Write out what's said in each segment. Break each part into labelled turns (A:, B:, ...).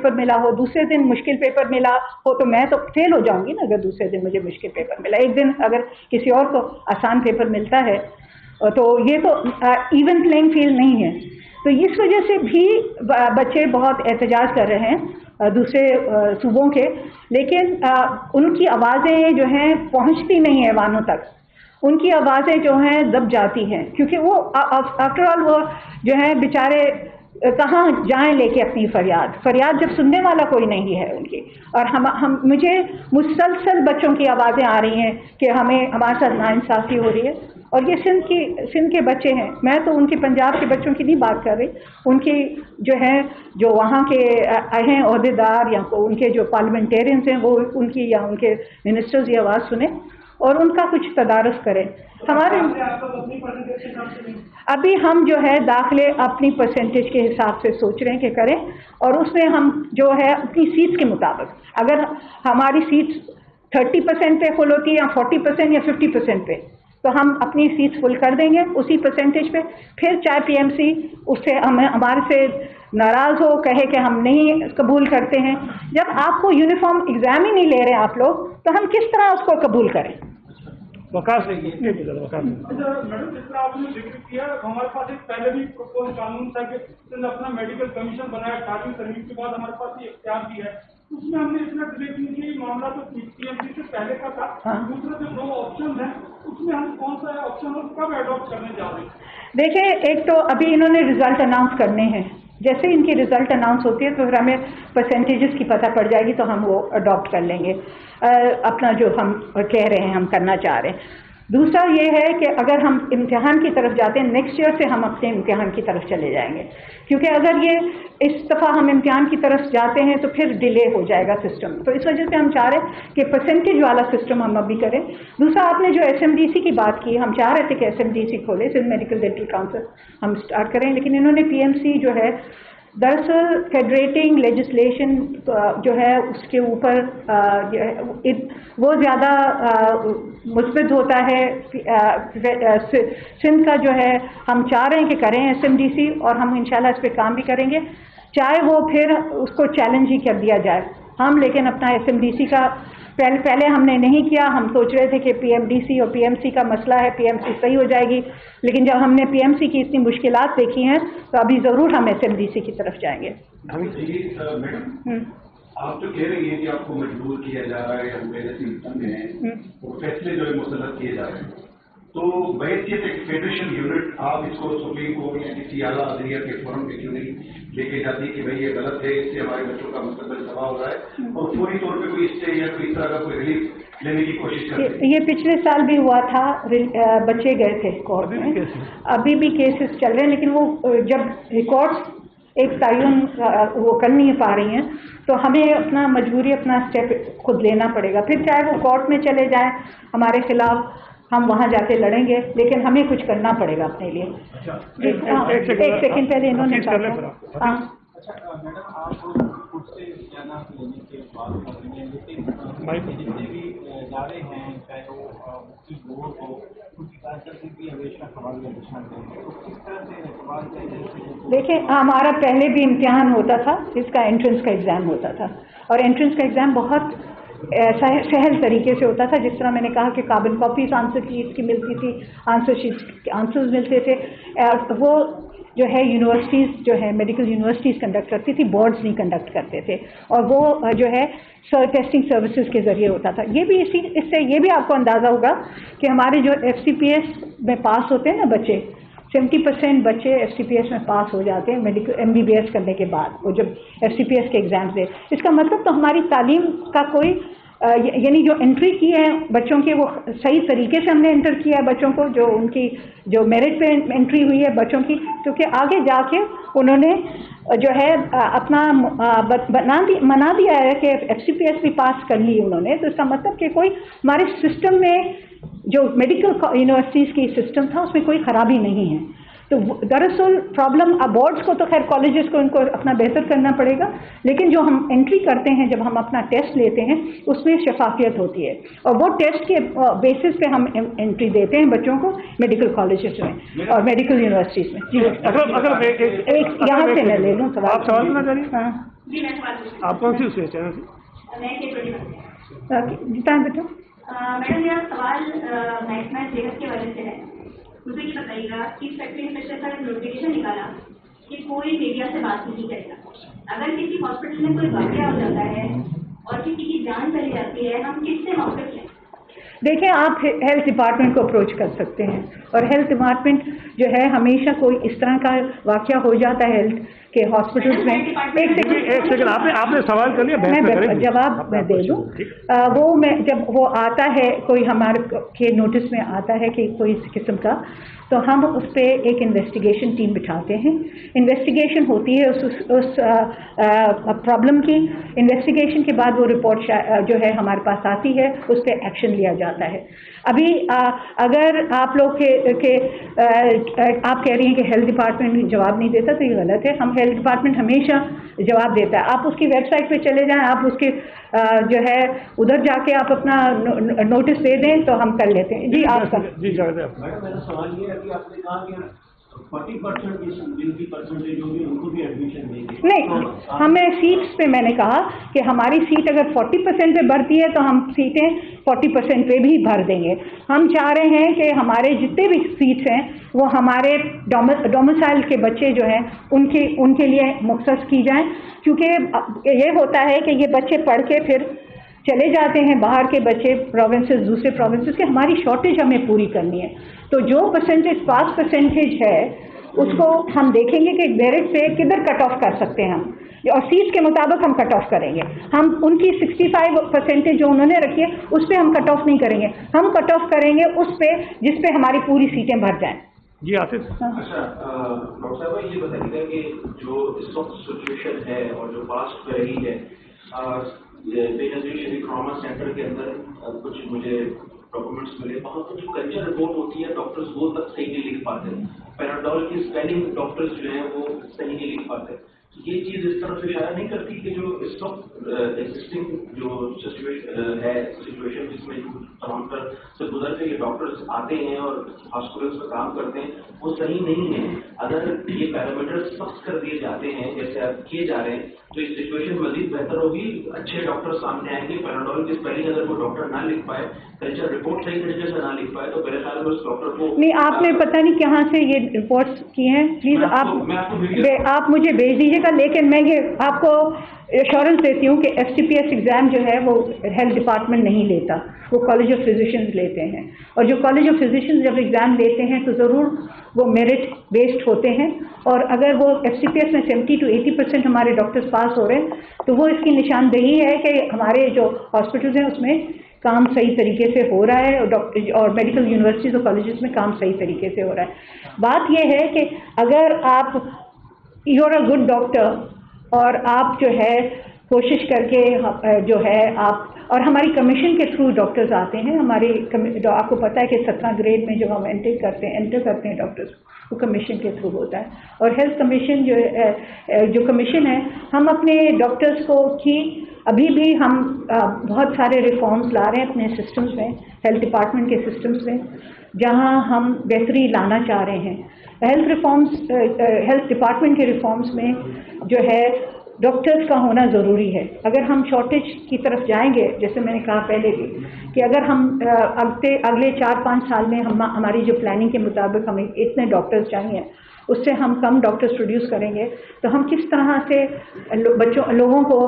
A: Paper मिला हो, दूसरे दिन मुश्किल पेपर मिला हो, तो मैं तो फेल हो जाऊंगी ना अगर दूसरे दिन मुझे मुश्किल पेपर मिला। एक दिन अगर किसी और को आसान पेपर मिलता है तो ये तो इवन प्लेइंग फील्ड नहीं है। तो इस वजह से भी बच्चे बहुत एहतजाज कर रहे हैं दूसरे सूबों के, लेकिन उनकी आवाज़ें जो हैं पहुंचती नहीं है वानों तक, उनकी आवाज़ें जो हैं दब जाती हैं, क्योंकि वो आफ्टर ऑल वो जो है बेचारे कहाँ जाएं लेके अपनी फरियाद जब सुनने वाला कोई नहीं है उनकी। और हम मुझे मुसलसल बच्चों की आवाज़ें आ रही हैं कि हमारे साथ नाइंसाफ़ी हो रही है। और ये सिंध के बच्चे हैं, मैं तो उनके पंजाब के बच्चों की नहीं बात कर रही, उनकी जो है जो वहाँ के हैं ओहदेदार या उनके जो पार्लियामेंटेरियंस हैं वो उनकी या उनके मिनिस्टर्स ये आवाज़ सुने और उनका कुछ तदारुस करें। हमारे अभी हम जो है दाखिले अपनी परसेंटेज के हिसाब से सोच रहे हैं कि करें, और उसमें हम जो है अपनी सीट्स के मुताबिक, अगर हमारी सीट्स 30% पे फुल होती है या 40% या 50% पे, तो हम अपनी सीट्स फुल कर देंगे उसी परसेंटेज पे। फिर चाहे पीएमसी उससे हमारे से नाराज़ हो, कहे कि हम नहीं कबूल करते हैं, जब आपको यूनिफॉर्म एग्ज़ाम ही नहीं ले रहे आप लोग, तो हम किस तरह उसको कबूल करें?
B: मैडम, जिस तरह आपने जिक्र किया, हमारे पास एक पहले भी प्रपोज कानून था कि अपना मेडिकल कमीशन बनाया 18वीं तरमीम के बाद, हमारे पास ये इख्तियार भी है, उसमें हमने इतना डिबेट नहीं किया। मामला तो पीएमसी से पहले का था। दूसरा जो 2 ऑप्शन है उसमें हम कौन सा ऑप्शन और कब एडॉप्ट करने जा रहे हैं?
A: देखिए, एक तो अभी इन्होंने रिजल्ट अनाउंस करने हैं, जैसे इनकी रिजल्ट अनाउंस होती है तो फिर हमें परसेंटेजेस की पता पड़ जाएगी, तो हम वो अडॉप्ट कर लेंगे अपना जो हम कह रहे हैं हम करना चाह रहे हैं। दूसरा ये है कि अगर हम इम्तिहान की तरफ जाते हैं, नेक्स्ट ईयर से हम अपने इम्तिहान की तरफ चले जाएंगे, क्योंकि अगर ये इस दफ़ा हम इम्तिहान की तरफ जाते हैं तो फिर डिले हो जाएगा सिस्टम। तो इस वजह से हम चाह रहे हैं कि परसेंटेज वाला सिस्टम हम अभी करें। दूसरा, आपने जो SMDC की बात की, हम चाह रहे थे कि SMDC खोले, सिंध मेडिकल डेंटल काउंसिल हम स्टार्ट करें, लेकिन इन्होंने PMC जो है दरअसल फेडरेटिंग लेजिस्लेशन जो है उसके ऊपर वो ज़्यादा मुस्बत होता है। सिंध का जो है हम चाह रहे हैं कि करें SMDC, और हम इंशाल्लाह इस पर काम भी करेंगे, चाहे वो फिर उसको चैलेंज ही कर दिया जाए हम। लेकिन अपना SMDC का पहले हमने नहीं किया, हम सोच रहे थे कि PMDC और PMC का मसला है, PMC सही हो जाएगी, लेकिन जब हमने PMC की इतनी मुश्किलात देखी हैं तो अभी ज़रूर हम SMDC की तरफ जाएंगे।
C: मैडम, आप जो कह रही हैं कि आपको मजबूर किया जा रहा है, हम पहले सिस्टम में हैं, वो फैसले जो है मुसल्लत किए जा रहे हैं, तो बैठिए एक फेडरेशन यूनिट आप इसको सुप्रीम कोर्ट या किसी आला अदलिया के फोरम पे क्यों नहीं लेके जाती कि भाई ये गलत है, इससे हमारे बच्चों का मुस्तकबिल तबाह हो रहा है, और फौरी तौर पे कोई इससे या कोई इस तरह का कोई रिलीफ लेने की कोशिश करते हैं? ये
A: पिछले साल भी हुआ था, बच्चे गए थे कोर्ट में, अभी भी केसेस चल रहे हैं, लेकिन वो जब रिकॉर्ड्स एक तयन वो कर नहीं पा रही हैं, तो हमें अपना मजबूरी अपना स्टेप खुद लेना पड़ेगा। फिर चाहे वो कोर्ट में चले जाएं हमारे खिलाफ, हम वहाँ जाके लड़ेंगे, लेकिन हमें कुछ करना पड़ेगा अपने लिए। एक सेकंड पहले इन्होंने कहा।
D: मैडम, आप खुद से ज्ञान लेने के बाद जितने भी इदारे हैं, चाहे वो मुफ्ती बोर्ड हो, उनकी कार्यशैली भी हमेशा सवाल का निशान देंगे, तो किस तरह से सवाल का?
A: देखिए, हमारा पहले भी इम्तिहान होता था, इसका एंट्रेंस का एग्ज़ाम होता था, और एंट्रेंस का एग्ज़ाम बहुत सहल तरीके से होता था। जिस तरह मैंने कहा कि कार्बन कॉपीज आंसर शीट की मिलती थी, आंसर शीट के आंसर्स मिलते थे, वो जो है यूनिवर्सिटीज़ जो है मेडिकल यूनिवर्सिटीज़ कंडक्ट करती थी, बोर्ड्स नहीं कंडक्ट करते थे, और वो जो है टेस्टिंग सर्विसेज के ज़रिए होता था। ये भी इससे ये भी आपको अंदाज़ा होगा कि हमारे जो FCPS में पास होते हैं ना बच्चे, 70% बच्चे FCPS में पास हो जाते हैं मेडिकल MBBS करने के बाद, वो जब FCPS के एग्ज़ाम से। इसका मतलब तो हमारी तालीम का कोई यानी जो एंट्री की है बच्चों की, वो सही तरीके से हमने एंटर किया है बच्चों को, जो उनकी जो मेरिट पे एंट्री हुई है बच्चों की, क्योंकि आगे जाके उन्होंने जो है अपना मना दिया है कि FCPS भी पास कर ली उन्होंने। तो इसका मतलब कि कोई हमारे सिस्टम में जो मेडिकल यूनिवर्सिटीज़ की सिस्टम था उसमें कोई ख़राबी नहीं है। तो दरअसल प्रॉब्लम बोर्ड्स को तो खैर कॉलेजेस को इनको अपना बेहतर करना पड़ेगा, लेकिन जो हम एंट्री करते हैं, जब हम अपना टेस्ट लेते हैं, उसमें शफाफियत होती है और वो टेस्ट के बेसिस पे हम एंट्री देते हैं बच्चों को मेडिकल कॉलेजेस में और मेडिकल यूनिवर्सिटीज में। जी एक यहाँ से मैं ले लूँ सवाल।
B: आप सवाल करना चाहिए?
A: हाँ
E: जी मैं सवाल पूछ
B: आप कौन सी उससे चैनल से?
E: मैं के
A: जितना बेटा
E: मैडम मेरा सवाल महकमा सेहत के वजह से है। मुझे ये बताइएगा कि सेक्रेटरी ने पिछले साल एक नोटिफिकेशन निकाला कि कोई मीडिया से बात नहीं करेगा। अगर किसी हॉस्पिटल में कोई वाकया हो जाता है और किसी की जान चली जाती है, हम किससे मौक़िफ़ लें?
A: देखिए, आप हेल्थ डिपार्टमेंट को अप्रोच कर सकते हैं और हेल्थ डिपार्टमेंट जो है हमेशा कोई इस तरह का वाकया हो जाता है हेल्थ के हॉस्पिटल्स में। एक सेकंड
B: आपने सवाल कर लिया,
A: मैं जवाब मैं दे दूँ। वो मैं जब वो आता है कोई हमारे के नोटिस में आता है कि कोई इस किस्म का, तो हम उस पर एक इन्वेस्टिगेशन टीम बिठाते हैं। इन्वेस्टिगेशन होती है उस प्रॉब्लम की। इन्वेस्टिगेशन के बाद वो रिपोर्ट जो है हमारे पास आती है, उस पर एक्शन लिया जाता है। अभी अगर आप लोग आप कह रही हैं कि हेल्थ डिपार्टमेंट जवाब नहीं देता, तो ये गलत है। हम हेल्थ डिपार्टमेंट हमेशा जवाब देता है। आप उसकी वेबसाइट पे चले जाएं, आप उसके जो है उधर जाके आप अपना नोटिस दे दें तो हम कर लेते हैं। जी आपका
B: जी
D: मैडम मेरा सवाल ये है कि आपने कहा कि 40% जिनकी परसेंटेज होगी उनको भी एडमिशन देंगे।
A: नहीं, हमें सीट्स पे मैंने कहा कि हमारी सीट अगर 40% पे भरती है तो हम सीटें 40% पे भी भर देंगे। हम चाह रहे हैं कि हमारे जितने भी सीट्स हैं वो हमारे डोमिसाइल के बच्चे जो हैं उनके लिए मुख्तस की जाएं, क्योंकि ये होता है कि ये बच्चे पढ़ के फिर चले जाते हैं बाहर के बच्चे प्रोविंसेस, दूसरे प्रोविंसेस के। हमारी शॉर्टेज हमें पूरी करनी है, तो जो पास परसेंटेज है उसको हम देखेंगे कि मेरिट पे किधर कट ऑफ कर सकते हैं हम, और सीट्स के मुताबिक हम कट ऑफ करेंगे। हम उनकी 65% जो उन्होंने रखी है उस पर हम कट ऑफ नहीं करेंगे, हम कट ऑफ करेंगे उस पे जिस पे हमारी पूरी सीटें भर जाएं।
B: जी आसिफ।
C: अच्छा डॉक्टर साहब ये बताइएगा कि जो इस वक्त सिचुएशन है और जो पास्ट में रही है, बेनजीर ट्रॉमा सेंटर के अंदर कुछ मुझे डॉक्यूमेंट्स मिले, वहाँ पर जो कल्चर रिपोर्ट होती है डॉक्टर्स वो तक सही नहीं लिख पाते। पैराडोल की स्पेलिंग डॉक्टर्स जो हैं वो सही नहीं लिख पाते। ये चीज़ इस तरफ से इशारा नहीं करती कि जो इस वक्त एग्जिस्टिंग जो सिचुएशन जिसमें तमाम पर से गुजर के ये डॉक्टर्स आते हैं और हॉस्पिटल्स में काम करते हैं वो सही नहीं है। अगर ये पैरामीटर्स सख्त कर दिए जाते हैं जैसे आप किए जा रहे हैं तो ये सिचुएशन मजीद बेहतर होगी, अच्छे डॉक्टर सामने आएंगे। पैराडोल की स्पेलिंग अगर वो डॉक्टर ना लिख पाए, कल्चर रिपोर्ट सही तरीके से ना लिख पाए, तो मेरे ख्याल में उस डॉक्टर को
A: नहीं, आपने पता नहीं कहाँ से ये रिपोर्ट्स की हैं, प्लीज आप मुझे भेज दीजिएगा। लेकिन मैं ये आपको एश्योरेंस देती हूँ कि FCPS एग्ज़ाम जो है वो हेल्थ डिपार्टमेंट नहीं लेता, वो कॉलेज ऑफ फिजिशियंस लेते हैं। और जो कॉलेज ऑफ फिजिशियंस जब एग्ज़ाम लेते हैं तो ज़रूर वो मेरिट बेस्ड होते हैं, और अगर वो FCPS में 70 to 80% हमारे डॉक्टर्स पास हो रहे हैं तो वो इसकी निशानदेही है कि हमारे जो हॉस्पिटल्स हैं उसमें काम सही तरीके से हो रहा है और मेडिकल यूनिवर्सिटीज़ और कॉलेजेस में काम सही तरीके से हो रहा है। बात यह है कि अगर आप you are a good doctor और आप जो है कोशिश करके जो है आप, और हमारी कमीशन के थ्रू डॉक्टर्स आते हैं। हमारी आपको पता है कि 17 ग्रेड में जब हम एंटर करते हैं डॉक्टर्स, वो कमीशन के थ्रू होता है। और हेल्थ कमीशन जो कमीशन है, हम अपने डॉक्टर्स को की अभी भी हम बहुत सारे रिफॉर्म्स ला रहे हैं अपने सिस्टम्स में, हेल्थ डिपार्टमेंट के सिस्टम्स में, जहां हम बेहतरी लाना चाह रहे हैं। हेल्थ डिपार्टमेंट के रिफॉर्म्स में जो है डॉक्टर्स का होना ज़रूरी है। अगर हम शॉर्टेज की तरफ जाएंगे, जैसे मैंने कहा पहले भी कि अगर हम अगले 4-5 साल में हमारी जो प्लानिंग के मुताबिक हमें इतने डॉक्टर्स चाहिए, उससे हम कम डॉक्टर्स प्रोड्यूस करेंगे, तो हम किस तरह से लोगों को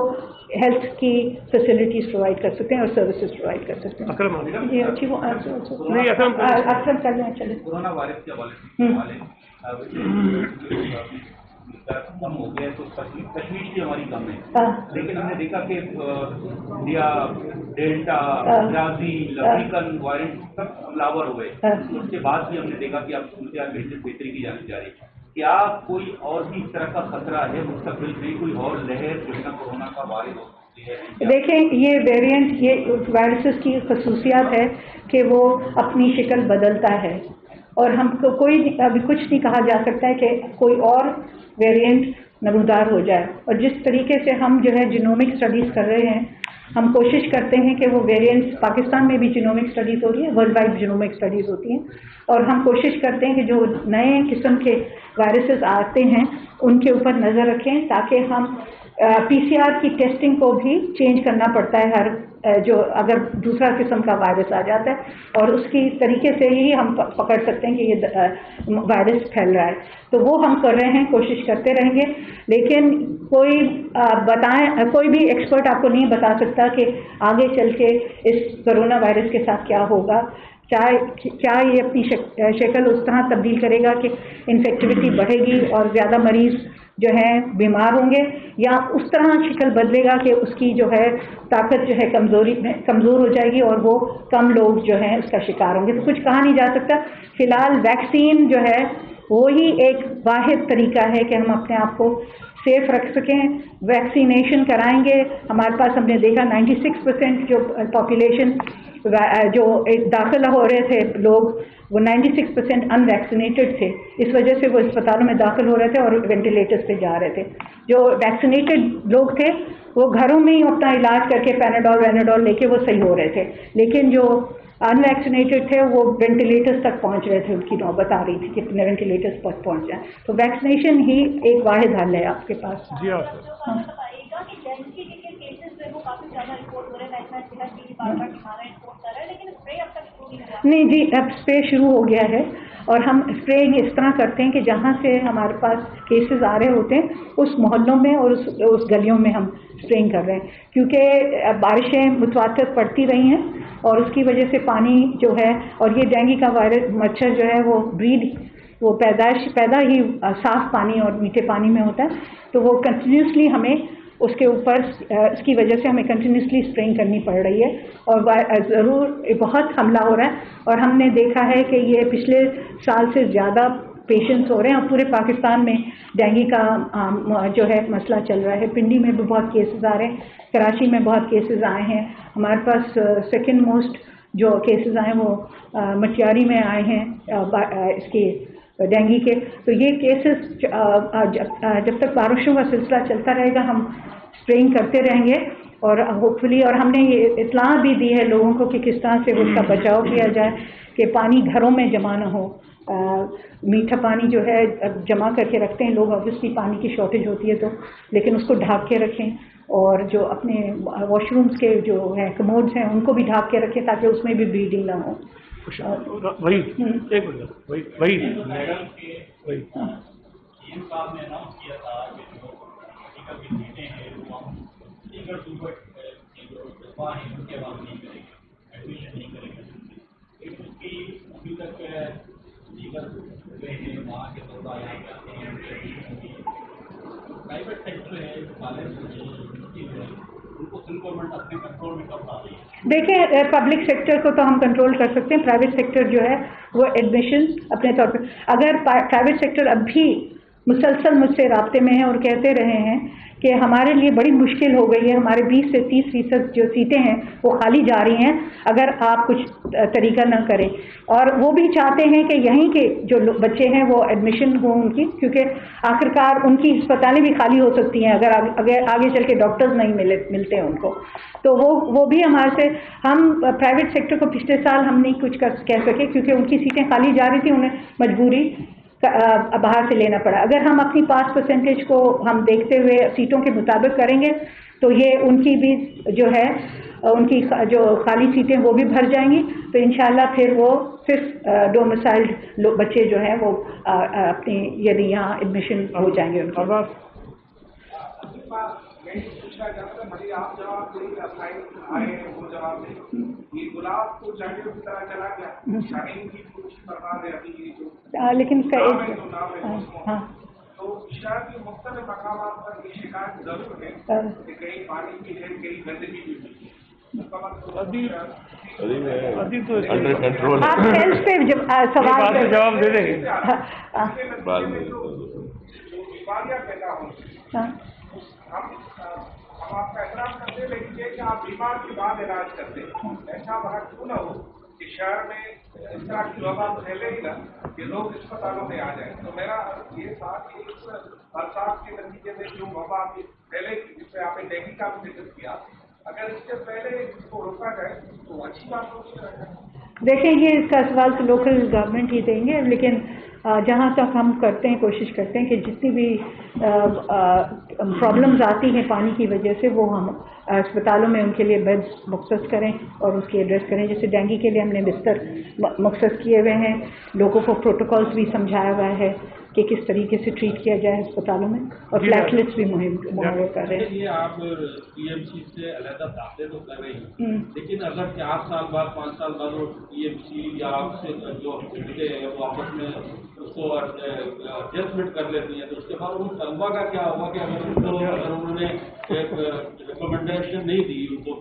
A: हेल्थ की फैसिलिटीज़ प्रोवाइड कर सकते हैं और सर्विसेज प्रोवाइड कर सकते हैं। जी अच्छी वो अक्सर कर लें। चले
D: कोरोना वायरस के हवाले कम हो गया तो तशवीश भी हमारी कम है, लेकिन हमने देखा कि India, delta, Brazil, African virus सब हमलावर हुए। उसके बाद भी हमने देखा कि अब बेहतरी की जानी जा रही है। क्या कोई और भी इस तरह का खतरा है मुस्तकबिल में, कोई और लहर जो है ना कोरोना का वायरस हो सकती है?
A: देखें, ये वेरिएंट, ये वायरसेस की खसूसियात है कि वो अपनी शक्ल बदलता है और हमको अभी कुछ नहीं कहा जा सकता है कि कोई और वेरिएंट नमूदार हो जाए। और जिस तरीके से हम जो है जीनोमिक स्टडीज़ कर रहे हैं, हम कोशिश करते हैं कि वो वेरिएंट्स, पाकिस्तान में भी जीनोमिक स्टडीज़ हो रही है, वर्ल्ड वाइड जीनोमिक स्टडीज़ होती हैं, और हम कोशिश करते हैं कि जो नए किस्म के वायरसेस आते हैं उनके ऊपर नज़र रखें, ताकि हम PCR की टेस्टिंग को भी चेंज करना पड़ता है हर जो अगर दूसरा किस्म का वायरस आ जाता है, और उसकी तरीके से ही हम पकड़ सकते हैं कि ये वायरस फैल रहा है। तो वो हम कर रहे हैं, कोशिश करते रहेंगे, लेकिन कोई भी एक्सपर्ट आपको नहीं बता सकता कि आगे चल के इस कोरोना वायरस के साथ क्या होगा, क्या ये अपनी शक्ल उस तरह तब्दील करेगा कि इन्फेक्टिविटी बढ़ेगी और ज़्यादा मरीज़ जो है बीमार होंगे, या उस तरह शक्ल बदलेगा कि उसकी जो है ताकत जो है कमज़ोर हो जाएगी और वो कम लोग जो हैं उसका शिकार होंगे। तो कुछ कहा नहीं जा सकता। फ़िलहाल वैक्सीन जो है वो ही एक वाहिद तरीका है कि हम अपने आप को सेफ रख सकें। वैक्सीनेशन कराएंगे। हमारे पास हमने देखा 96% जो पॉपुलेशन जो दाखिला हो रहे थे लोग, वो 96% अनवैक्सीनेटेड थे। इस वजह से वो अस्पतालों में दाखिल हो रहे थे और वेंटिलेटर्स पे जा रहे थे। जो वैक्सीनेटेड लोग थे वो घरों में ही अपना इलाज करके पैनाडोल लेके वो सही हो रहे थे, लेकिन जो अनवैक्सीनेटेड थे वो वेंटिलेटर्स तक पहुंच रहे थे, उनकी नौबत आ रही थी कि कितने वेंटिलेटर्स तक पहुंच जाए। तो वैक्सीनेशन ही एक वाहिद हल है आपके पास।
B: जी हाँ
F: बताइएगा कि डेंगू के केसेस जो है वो काफी ज्यादा रिपोर्ट हो रहे हैं, बार-बार दिखा रहे हैं, रिपोर्ट कर रहे हैं, लेकिन स्प्रे अब तक शुरू नहीं हुआ।
A: नहीं जी, अब स्प्रे शुरू हो गया है, और हम स्प्रेइंग इस तरह करते हैं कि जहाँ से हमारे पास केसेस आ रहे होते हैं उस मोहल्लों में और उस गलियों में हम स्प्रेइंग कर रहे हैं, क्योंकि बारिशें मुतवातिर पड़ती रही हैं और उसकी वजह से पानी जो है, और ये डेंगू का वायरस मच्छर जो है वो पैदा ही साफ पानी और मीठे पानी में होता है, तो वो कंटिन्यूसली हमें उसके ऊपर इसकी वजह से हमें कंटिन्यूसली स्प्रेइंग करनी पड़ रही है, और ज़रूर बहुत हमला हो रहा है। और हमने देखा है कि ये पिछले साल से ज़्यादा पेशेंट्स हो रहे हैं, और पूरे पाकिस्तान में डेंगू का जो है मसला चल रहा है। पिंडी में भी बहुत केसेस आ रहे हैं, कराची में बहुत केसेस आए हैं, हमारे पास सेकेंड मोस्ट जो केसेस आए वो मटियारी में आए हैं इसके डेंगू के। तो ये केसेस जब तक बारिशों का सिलसिला चलता रहेगा हम स्प्रेइंग करते रहेंगे, और होपफुली, और हमने ये इत्तला भी दी है लोगों को कि किस तरह से उसका बचाव किया जाए कि पानी घरों में जमा ना हो। मीठा पानी जो है जमा करके रखते हैं लोग, ऑब्वियसली पानी की शॉर्टेज होती है तो, लेकिन उसको ढक के रखें, और जो अपने वॉशरूम्स के जो हैं कमोड्स हैं उनको भी ढक के रखें ताकि उसमें भी ब्लीडिंग ना हो।
B: वही एक मिनट वही
D: साहब ने अनाउंस किया था कि जो मेडिकल की सीटें हैं वो हम लीगल टूबर्ट जो दफा है उनके बाद नहीं करेंगे, एडमिशन नहीं करेंगे, लेकिन उसकी अभी तक लीगल हुए हैं, वहाँ के लोग यहाँ जाते हैं। प्राइवेट सेक्टर है, कॉलेज है, उनको गवर्नमेंट अपने कंट्रोल में कब ला रही है?
A: देखिए, पब्लिक सेक्टर को तो हम कंट्रोल कर सकते हैं, प्राइवेट सेक्टर जो है वो एडमिशन अपने तौर पर, अगर प्राइवेट सेक्टर अब भी मुसलसल मुझसे राब्ते में है और कहते रहे हैं कि हमारे लिए बड़ी मुश्किल हो गई है, हमारे 20 से 30% जो सीटें हैं वो खाली जा रही हैं अगर आप कुछ तरीका न करें, और वो भी चाहते हैं कि यहीं के जो बच्चे हैं वो एडमिशन हो उनकी, क्योंकि आखिरकार उनकी अस्पतालें भी खाली हो सकती हैं अगर आगे चल के डॉक्टर्स नहीं मिलते हैं उनको। तो वो भी हमारे से, हम प्राइवेट सेक्टर को पिछले साल हम नहीं कुछ कह सके क्योंकि उनकी सीटें खाली जा रही थी, उन्हें मजबूरी बाहर से लेना पड़ा। अगर हम अपनी पास परसेंटेज को हम देखते हुए सीटों के मुताबिक करेंगे तो ये उनकी भी जो है उनकी जो खाली सीटें वो भी भर जाएंगी, तो इंशाल्लाह फिर वो सिर्फ डोमिसाइल्ड बच्चे जो हैं वो अपनी यदि यहाँ एडमिशन हो जाएंगे उनका।
G: आप जवाब आए वो जवाब दें, ये गुलाब को जालियों की तरह चला गया, शाहीन की कुछ बर्बाद है अभी जो
A: लेकिन इसका
G: हाँ, तो शहर के मुख्तलिफ मकामात पर ये शिकायत जरूर है कि कहीं पानी की है, कहीं गंदगी भी है।
B: अभी तो अंडर कंट्रोल,
A: आप सेल्स पे सवाल का
B: जवाब दे देंगे।
G: बीमारियाँ पैदा होंगी, हम आपका एहतराम करते हैं, लेकिन ये कि आप बीमार के बाद इलाज करते हैं, ऐसा वहाँ क्यों न हो कि शहर में इस तरह की वबा फैले ही ना, कि लोग अस्पतालों में आ जाए। तो मेरा ये था कि इस बरसात के नतीजे में जो वबा पहले जिसमें आपने डेंगू का भी जिक्र किया, अगर इससे पहले इसको रोका जाए तो अच्छी बात होगी।
A: देखिए, ये इसका सवाल तो लोकल गवर्नमेंट ही देंगे, लेकिन जहाँ तक हम करते हैं, कोशिश करते हैं कि जितनी भी प्रॉब्लम्स आती हैं पानी की वजह से, वो हम अस्पतालों में उनके लिए बेड्स मुख्तस करें और उसकी एड्रेस करें। जैसे डेंगू के लिए हमने बिस्तर मुख्तस किए हुए हैं, लोगों को प्रोटोकॉल्स भी समझाया हुआ है कि किस तरीके से ट्रीट किया जाए अस्पतालों में, और प्लेटलेट्स भी मुहैया कर रहे हैं।
D: ये आप टीएमसी से अलग बातें तो कर रही हैं, लेकिन अगर 4 साल बाद 5 साल बाद वो टीएमसी या आपसे जो हॉस्पिटलें वो आपस में उसको एडजस्टमेंट कर लेती हैं, तो उसके बाद उन तलबा का क्या होगा कि अगर उन्होंने एक रिकमेंडेशन नहीं दी उनको?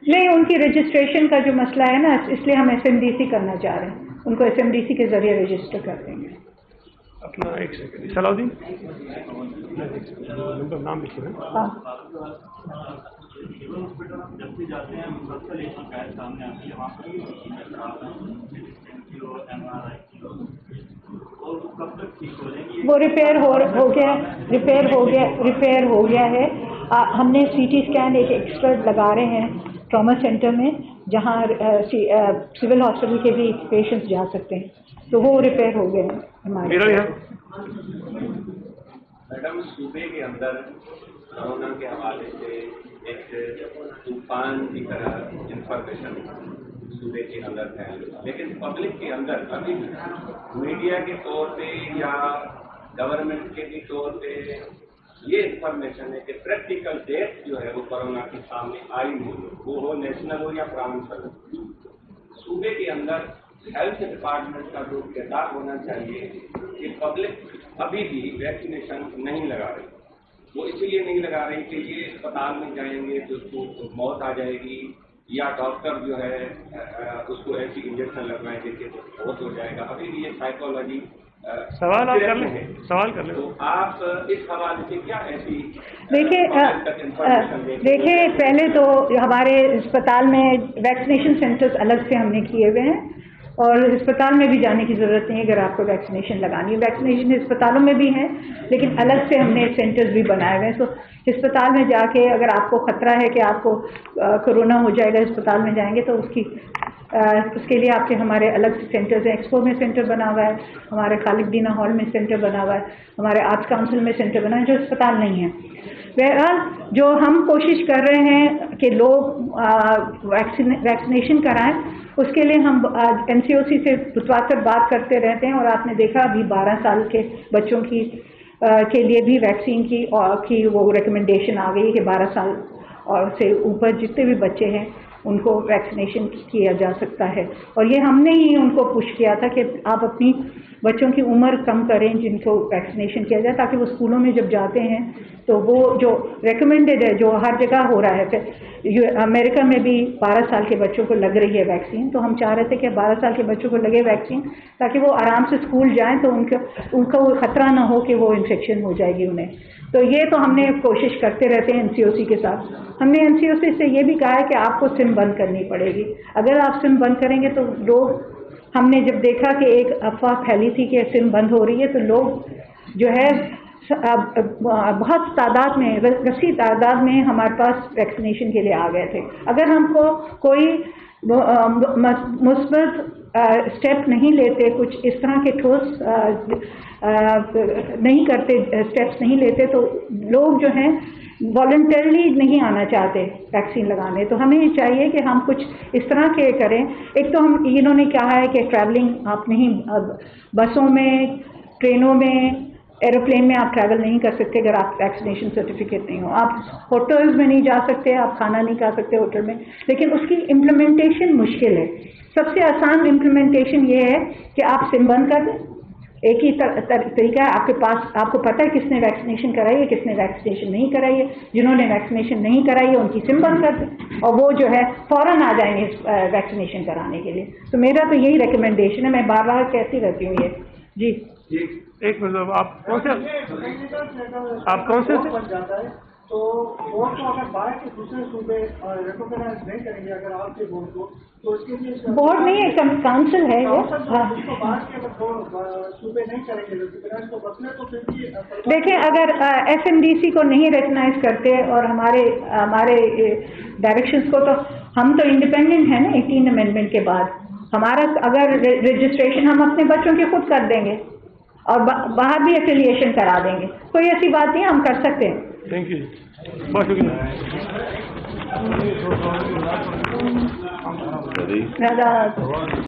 A: नहीं, उनकी रजिस्ट्रेशन का जो मसला है ना, इसलिए हम SMDC करना चाह रहे हैं, उनको SMDC के जरिए रजिस्टर कर देंगे।
B: अपना एक सेकंड, सलाउद्दीन नाम लिखिए।
A: हाँ,
H: जब भी जाते हैं मुसलसल एक शिकायत सामने आती है, वहाँ और कब तक ठीक हो जाएगी?
A: वो रिपेयर हो गया है। हमने CT स्कैन एक एक्स्ट्रा लगा रहे हैं ट्रॉमा सेंटर में, जहाँ सिविल हॉस्पिटल के भी पेशेंट्स जा सकते हैं, तो वो रिपेयर हो गए हैं हमारे।
I: मैडम, सूबे के अंदर कोरोना के हवाले से एक तूफान की तरह इंफॉर्मेशन सूबे के अंदर है, लेकिन पब्लिक के अंदर अभी मीडिया के तौर पे या गवर्नमेंट के भी तौर पे ये इंफॉर्मेशन है कि प्रैक्टिकल डेट जो है वो कोरोना के सामने आई नहीं है, वो हो नेशनल हो या प्रोविंशियल हो। सूबे के अंदर हेल्थ डिपार्टमेंट का जो किरदार होना चाहिए कि पब्लिक अभी भी वैक्सीनेशन नहीं लगा रही। वो इसलिए नहीं लगा रही कि ये अस्पताल में जाएंगे तो उसको मौत आ जाएगी, या डॉक्टर जो है उसको ऐसी इंजेक्शन लगवाएं जिससे बहुत हो जाएगा। अभी भी ये साइकोलॉजी
B: सवाल कर लें।
I: तो आप इस हवाले से क्या ऐसी
A: देखिए, पहले तो हमारे अस्पताल में वैक्सीनेशन सेंटर्स अलग से हमने किए हुए हैं, और अस्पताल में भी जाने की ज़रूरत नहीं है अगर आपको वैक्सीनेशन लगानी है। वैक्सीनेशन अस्पतालों में भी है, लेकिन अलग से हमने सेंटर्स भी बनाए हुए हैं। तो अस्पताल में जाके अगर आपको ख़तरा है कि आपको कोरोना हो जाएगा, अस्पताल में जाएंगे तो उसके लिए आपके हमारे अलग से सेंटर्स हैं। एक्सपो में सेंटर बना हुआ है, हमारे खालिद दीना हॉल में सेंटर बना हुआ है, हमारे आर्ट्स काउंसिल में सेंटर बना है, जो अस्पताल नहीं है। बहरहाल जो हम कोशिश कर रहे हैं कि लोग वैक्सीनेशन कराएं, उसके लिए हम NCOC से मुतवातर बात करते रहते हैं। और आपने देखा अभी 12 साल के बच्चों के लिए भी वैक्सीन की वो रिकमेंडेशन आ गई है कि 12 साल और से ऊपर जितने भी बच्चे हैं उनको वैक्सीनेशन किया जा सकता है। और ये हमने ही उनको पुश किया था कि आप अपनी बच्चों की उम्र कम करें जिनको वैक्सीनेशन किया जाए, ताकि वो स्कूलों में जब जाते हैं तो वो जो रेकमेंडेड है, जो हर जगह हो रहा है। अमेरिका में भी 12 साल के बच्चों को लग रही है वैक्सीन, तो हम चाह रहे थे कि 12 साल के बच्चों को लगे वैक्सीन, ताकि वो आराम से स्कूल जाएं तो उनका वो खतरा ना हो कि वो इन्फेक्शन हो जाएगी उन्हें। तो ये तो हमने कोशिश करते रहते हैं NCOC के साथ। हमने NCOC से ये भी कहा है कि आपको सिम बंद करनी पड़ेगी। अगर आप सिम बंद करेंगे तो लोग, हमने जब देखा कि एक अफवाह फैली थी कि सिम बंद हो रही है, तो लोग जो है बहुत तादाद में, रसी तादाद में हमारे पास वैक्सीनेशन के लिए आ गए थे। अगर हमको कोई मुस्बत स्टेप नहीं लेते, कुछ इस तरह के ठोस नहीं करते, स्टेप्स नहीं लेते, तो लोग जो हैं वॉलंटरली नहीं आना चाहते वैक्सीन लगाने। तो हमें चाहिए कि हम कुछ इस तरह के करें। एक तो हम इन्होंने कहा है कि ट्रैवलिंग आप नहीं, बसों में, ट्रेनों में, एरोप्लेन में आप ट्रैवल नहीं कर सकते अगर आप वैक्सीनेशन सर्टिफिकेट नहीं हो। आप होटल्स में नहीं जा सकते, आप खाना नहीं खा सकते होटल में, लेकिन उसकी इम्प्लीमेंटेशन मुश्किल है। सबसे आसान इम्प्लीमेंटेशन ये है कि आप सिम बंद कर दें। एक ही तरीका है आपके पास, आपको पता है किसने वैक्सीनेशन कराई है, किसने वैक्सीनेशन नहीं कराई है। जिन्होंने वैक्सीनेशन नहीं कराई है उनकी सिम बंद कर दें और वो जो है फ़ौरन आ जाएंगे वैक्सीनेशन कराने के लिए। तो मेरा तो यही रिकमेंडेशन है, मैं बार बार कहती रहती हूँ ये। जी
B: एक मिनट, आप कौन से तो बोर्ड को अगर बाहर के दूसरे सूबे रिकॉग्नाइज नहीं करेंगे अगर आपके बोर्ड को, तो इसके लिए
A: बोर्ड नहीं है, काउंसिल है ये।
B: उसको बाहर के अगर सूबे नहीं करेंगे रिकॉग्नाइज तो बदले तो फिर भी
A: देखिए, अगर SMDC को नहीं रिकग्नाइज करते और हमारे डायरेक्शंस को, तो हम तो इंडिपेंडेंट है ना 18 अमेंडमेंट के बाद। हमारा अगर रजिस्ट्रेशन हम अपने बच्चों के खुद कर देंगे और बाहर भी एफिलिएशन करा देंगे, कोई ऐसी बात नहीं, हम कर सकते हैं।
B: थैंक यू, बहुत शुक्रिया।